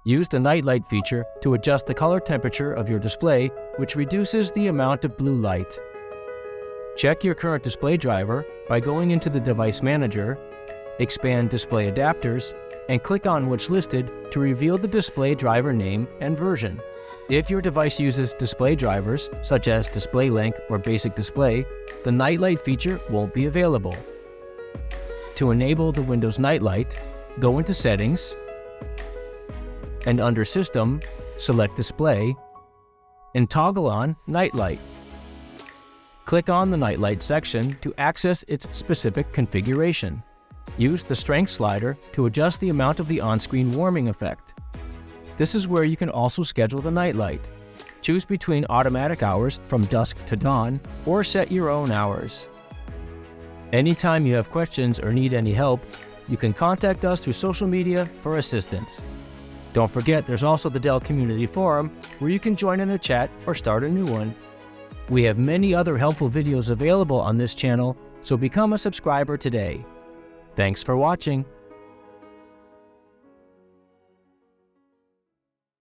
Use the nightlight feature to adjust the color temperature of your display, which reduces the amount of blue light. Check your current display driver by going into the Device Manager, expand Display Adapters, and click on what's listed to reveal the display driver name and version. If your device uses display drivers, such as DisplayLink or Basic Display, the nightlight feature won't be available. To enable the Windows nightlight, go into Settings, and under System, select Display, and toggle on Nightlight. Click on the Nightlight section to access its specific configuration. Use the Strength slider to adjust the amount of the on-screen warming effect. This is where you can also schedule the nightlight. Choose between automatic hours from dusk to dawn, or set your own hours. Anytime you have questions or need any help, you can contact us through social media for assistance. Don't forget, there's also the Dell Community Forum, where you can join in a chat or start a new one. We have many other helpful videos available on this channel, so become a subscriber today. Thanks for watching.